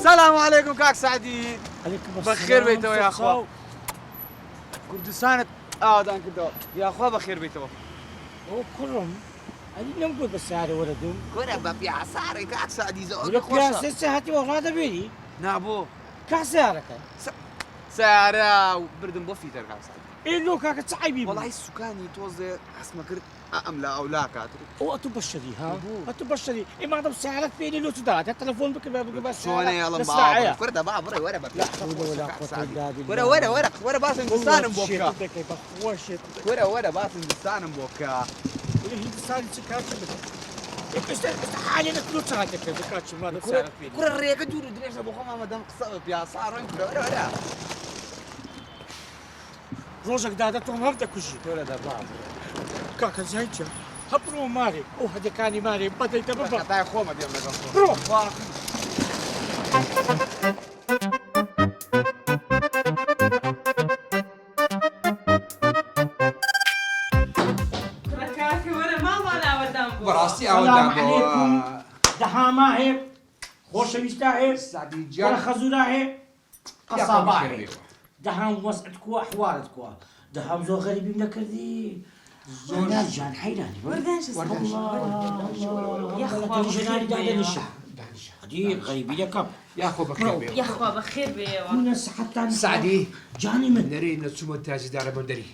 السلام عليكم كاك سعدي. عليكم السلام. بخير بيتو يا اخوة. كردستان دانك دو يا اخوة بخير بيتو. كلهم هذه نقول بس هذا ولدهم. كورا بابي عصاري كاك سعدي زوج ولك يا سيسي هاتي وغادا بيني. نابو. كاسارك. سارة وبردن بوفي ترى كاك سعدي. إيه لو كاك تعيبي. والله السكاني توزع اسمك أملا أو لا كاتري. أو أتبشري ها. أتبشري. إيه ما دام ساعات بيني لو تدار التلفون بك بس. شو أنا يلا بابا. كورا بابا ورا بابا. ورا باس هندستان بوكا. ورا باس هندستان بوكا. هندستان سكات. حاليا كل ساعتك ذكرت ما دام ساعات بيني. كورا الرياضة جورو دريش أبو خما ما دام قصة يا صار ورا. روجك دادتهم هبدا كل شيء. كورا ده بابا. كاكا زيتشا هبرو ماري او هذا كاني ماري بدي تبقى تاع خوما ديال مدام روح ركاكي وانا ما ولا ودامبو براسي السلام عليكم دحاما هي خوش مستاهي سعدي ولا جان خزونا هي قصابا دحام وسعتكوا حوارتكوا دحام زو غريب من كردي زور جان حيراني وردانش الله يا أخوة جناني بخير دادا بيوا. الشهر هدي غريبين يا كاب يا اخو بخير يا أخوة بخير بيوا من حتى سعدي جاني من نري نتسمو تاجي دار بندري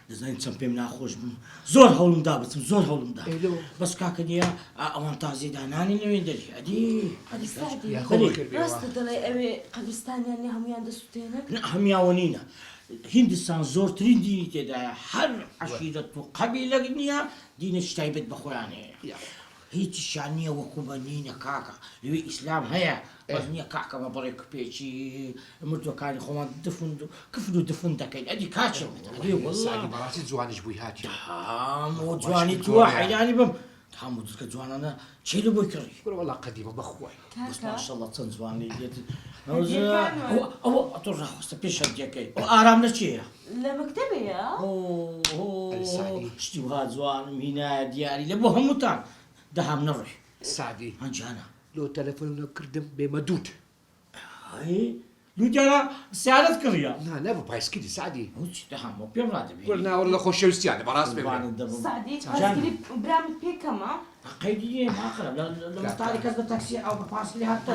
دزاين تسمى من خوش بم زور هولم دا بس زور هولم دا إلو. بس كاكديا اوان تازي دا ناني نوين دري ادي سعدي يا اخو بخير بيوا راست دلي أبي قبرستان يعني هم يندسوتينك هم يا ونينا هندستان زور ترين ديني تدا حر عشيرة قبيلة دنيا دين اشتايبت بخواني هيك الشانية وكوبانينا كاكا لوي اسلام هيا بزنيا كاكا ما بريك بيشي مرتو كان خوان دفن كفدو دفن دكاين ادي كاتشر ادي والله سعدي براسي زوان جبوي هاتي مو جواني توحد يعني بم تحمو تلك جوان انا تشيلو بكري قول والله قديمه بخوي بس ما شاء الله تنزواني ديت كانوا. او تروح استبيش هديكي وارام نشيه لمكتبي يا اوه شتي وهاد زوان مينا دياري لبوهم متان دهم نروح سعدي هنجانا لو تلفون كردم بمدود هاي لو جانا سعادة كريا لا لا بايس كده سعدي وش دهم مو بيم راتب قلنا والله خوش يعني براس بيبي سعدي جان. تقولي برامج بي كمان قيدي ما اقرب لما طاري كذا تاكسي او بفاصل لي حتى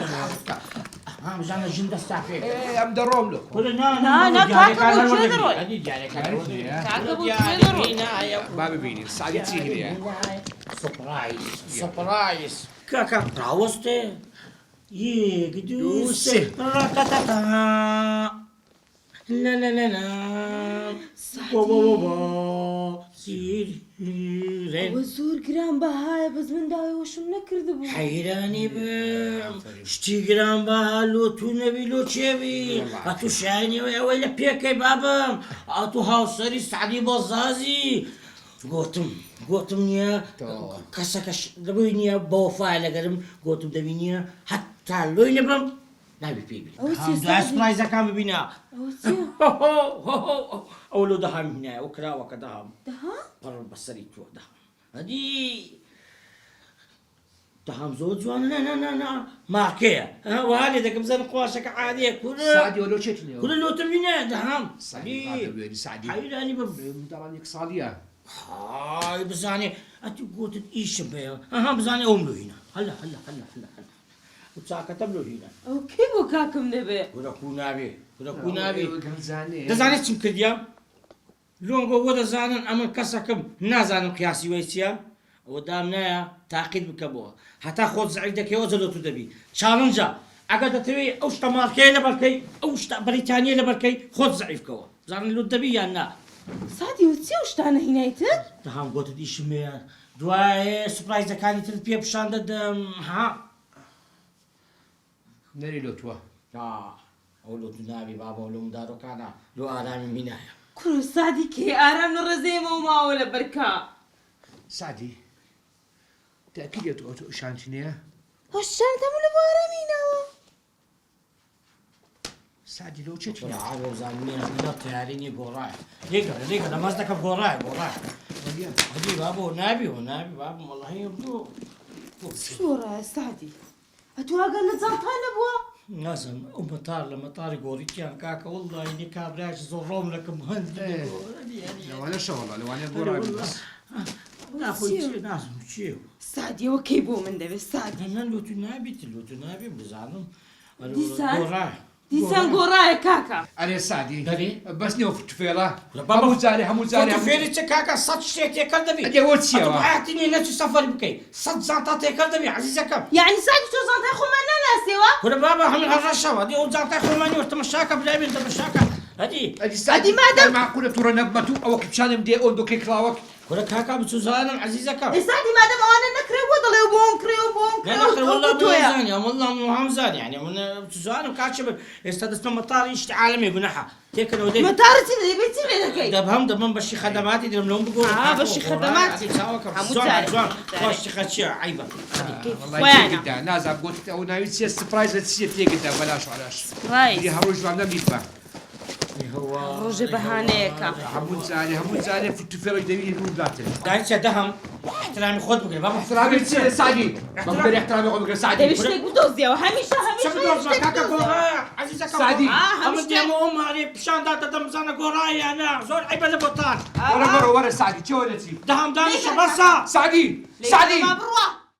ها مجانا جندا استعفي ايه ام دروم له لا، كاكا بو تشيدروي. هذه جاري كاكا بو تشيدروي. ما ببيني سعدي تسيهي يا سبرايز كاكا راوستي يقدوس دوسي. لا لا لا لا بابا سيرين وزور جرام بهاي بس من داوي وشو نكردبو حيراني بم شتي جرام بهالو تو نبي لو تشبي اتو شايني ولا بيكي بابم اتو هاوسري سعدي بزازي قوتم يا كسكش دبينيا بوفا لقرم قوتم دبينيا حتى لو ينبم نبي بيبي ده سبرايز كان بينا اولو دهم هنا وكرا وكدهم قرر بصري تو دهم هدي دهم زوج وانا لا ما كيا وهذه ده كمزان قواشك عاديه كل سعدي ولو شتني كل لو تمينا دهم سعدي هذا بيني سعدي حيراني بم مدراني صاليه هاي بزاني انت قلت ايش بيا بزاني املو هنا هلا وتساكت له هنا وكيف وكاكم نبي ولا كونابي غنزاني دزاني تشم كديام لون قوة دزانن أمر كسكم نازانم قياسي ويسيا ودامنا تعقيد بكبوها حتى خود زعيدك يوزلو تدبي تشالنجا أقدر تبي أوش تماركي لبركي أوش بريطانيا لبركي خود زعيف كوا زانن لو دبي يانا سعدي وتسيوش تانا هنا يتر تهم قلت دي شمير دواي سبرايز كاني تلبيه بشان دم ها نري لو توا أولو تنابي بابا أولو مدارو كانا لو آرامي منايا كل سعدي كي آرام الرزيمة وما ولا بركة سعدي تأكيد يا تو شانتينيا وشان تعمل بارامينا سعدي لو شتني عارف زاني أنا تياريني قراي ليك أنا مازدك قراي هدي بابا نابي بابا والله يبدو شو رأي سعدي؟ أتواقع نزلت هلا بوا لازم مطار لمطار قوريتيان كاكا والله اني كابراش زروم لكم هندي لو انا شو والله لو انا قرابي بس ناخذ لازم شيء سادي وكيبو من دبي سادي انا لو تنابي بزعلهم ديسان ديسان قراي كاكا انا سعدي داري بس نوف تفيلا بابا. همو زاري همو زاري فوتو فيري كاكا صد شيء تيكل دبي اجي وتسيا أعطيني نفس سفر بكي صد زانتا تيكل دبي عزيزة كم يعني سادي شو زنت اخو منا سوا ولا بابا هم الرشاوة دي وزانتا خماني ورتمشاكا بلعبي تمشاكا هدي اجي سعدي ما دام- معقولة ترى نبتو او كبشان مدي اوندو كيكلاوك ولا كاكا بتوزانم عزيزة كم سادي ما دام انا نكري وضل وبون كري لا نخر والله وبون كري بوزاني والله مو همزان يعني من بتوزانم كاتشب استدستم مطار يشتي عالمي بنحا تيكل ودي ما تعرفي اللي بيتي لك دبهم دبهم بشي خدماتي دبهم لهم بقول بشي خدماتي. حمود تعرف. خوش تخشي عيبة والله وينه؟ تي قدا نازع قلت او ناوي تسير سبرايز تسير تي قدا بلاش علاش رايس دي هروج وانا ميتبا هو رجي بهانيكا همو زاري في تفيلا جديد يقول داتل قاعد دهم احترامي خذ بقول بابا احترامي تسير سعدي بقدر احترامي قبل دبي سعدي شتك بدوزيا وهميشه شو كاكا قرايا عزيزة كم سعدي. أما دي أم هذه بشان داتا دمزانا قرايا أنا زول عيبة لبطال ورا سعدي شو ولا تسيب دهم دامي شبصة سعدي سعدي ما بروح